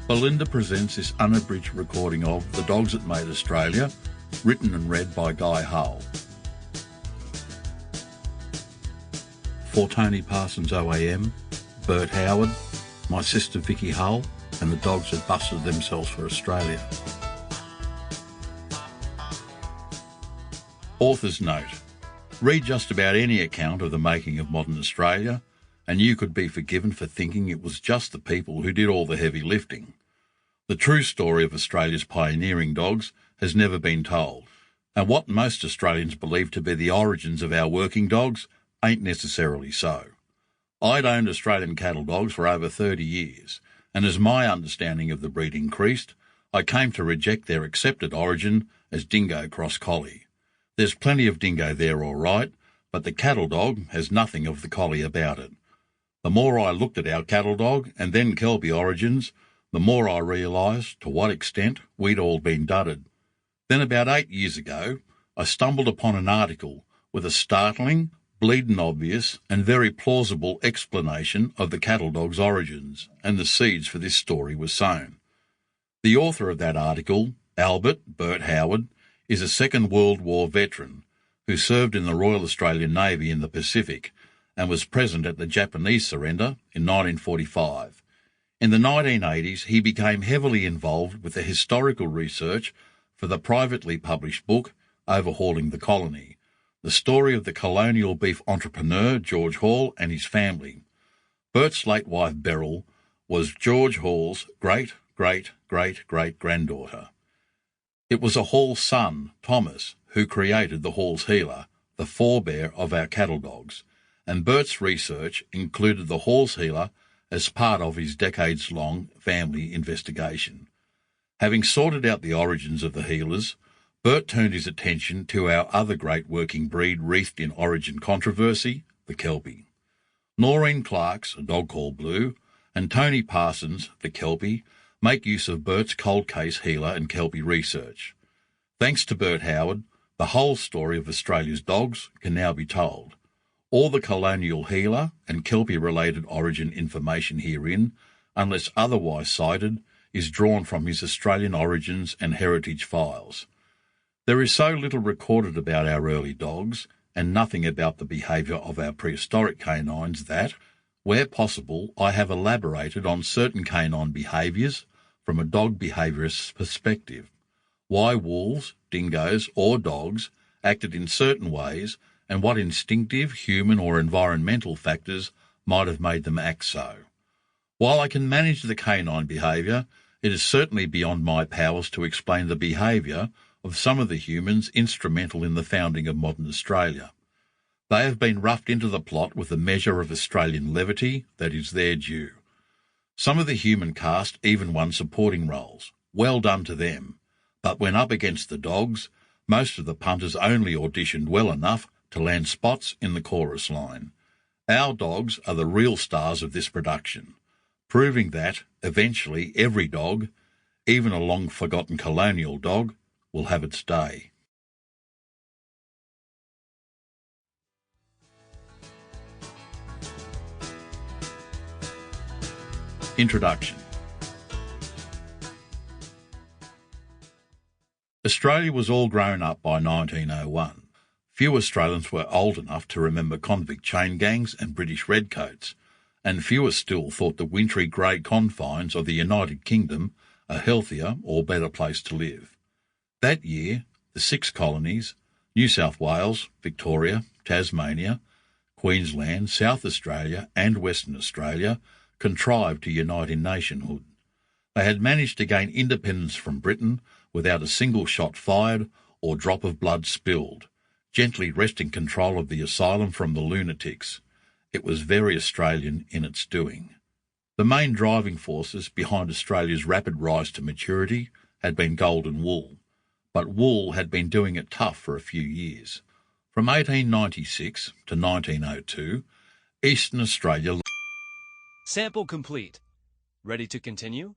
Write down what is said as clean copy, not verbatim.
Belinda presents this unabridged recording of The Dogs That Made Australia, written and read by Guy Hull. For Tony Parsons OAM, Bert Howard, my sister Vicky Hull, and the dogs that busted themselves for Australia. Author's note. Read just about any account of the making of modern Australia, and you could be forgiven for thinking it was just the people who did all the heavy lifting. The true story of Australia's pioneering dogs has never been told, and what most Australians believe to be the origins of our working dogs ain't necessarily so. I'd owned Australian cattle dogs for over 30 years, and as my understanding of the breed increased, I came to reject their accepted origin as dingo cross collie. There's plenty of dingo there all right, but the cattle dog has nothing of the collie about it. The more I looked at our cattle dog and then Kelpie origins, the more I realised to what extent we'd all been dudded. Then about 8 years ago, I stumbled upon an article with a startling, bleeding obvious and very plausible explanation of the cattle dog's origins, and the seeds for this story were sown. The author of that article, Bert Howard, is a Second World War veteran who served in the Royal Australian Navy in the Pacific and was present at the Japanese surrender in 1945. In the 1980s, he became heavily involved with the historical research for the privately published book Overhauling the Colony, the story of the colonial beef entrepreneur George Hall and his family. Bert's late wife Beryl was George Hall's great-great-great-great-granddaughter. It was a Hall son, Thomas, who created the Hall's Heeler, the forebear of our cattle dogs, and Bert's research included the Hall's Heeler as part of his decades-long family investigation. Having sorted out the origins of the Heelers, Bert turned his attention to our other great working breed wreathed in origin controversy, the Kelpie. Noreen Clark's, a dog called Blue, and Tony Parsons, the Kelpie, make use of Bert's cold case Heeler and Kelpie research. Thanks to Bert Howard, the whole story of Australia's dogs can now be told. All the colonial Heeler and Kelpie-related origin information herein, unless otherwise cited, is drawn from his Australian origins and heritage files. There is so little recorded about our early dogs, and nothing about the behaviour of our prehistoric canines that, where possible, I have elaborated on certain canine behaviours from a dog behaviourist's perspective. Why wolves, dingoes, or dogs acted in certain ways, and what instinctive, human or environmental factors might have made them act so. While I can manage the canine behaviour, it is certainly beyond my powers to explain the behaviour of some of the humans instrumental in the founding of modern Australia. They have been roughed into the plot with a measure of Australian levity that is their due. Some of the human cast even won supporting roles. Well done to them. But when up against the dogs, most of the punters only auditioned well enough to land spots in the chorus line. Our dogs are the real stars of this production, proving that, eventually, every dog, even a long-forgotten colonial dog, will have its day. Introduction. Australia was all grown up by 1901. Few Australians were old enough to remember convict chain gangs and British redcoats, and fewer still thought the wintry grey confines of the United Kingdom a healthier or better place to live. That year, the 6 colonies, New South Wales, Victoria, Tasmania, Queensland, South Australia and Western Australia, contrived to unite in nationhood. They had managed to gain independence from Britain without a single shot fired or drop of blood spilled, gently wresting control of the asylum from the lunatics. It was very Australian in its doing. The main driving forces behind Australia's rapid rise to maturity had been gold and wool, but wool had been doing it tough for a few years. From 1896 to 1902, Eastern Australia... Sample complete. Ready to continue?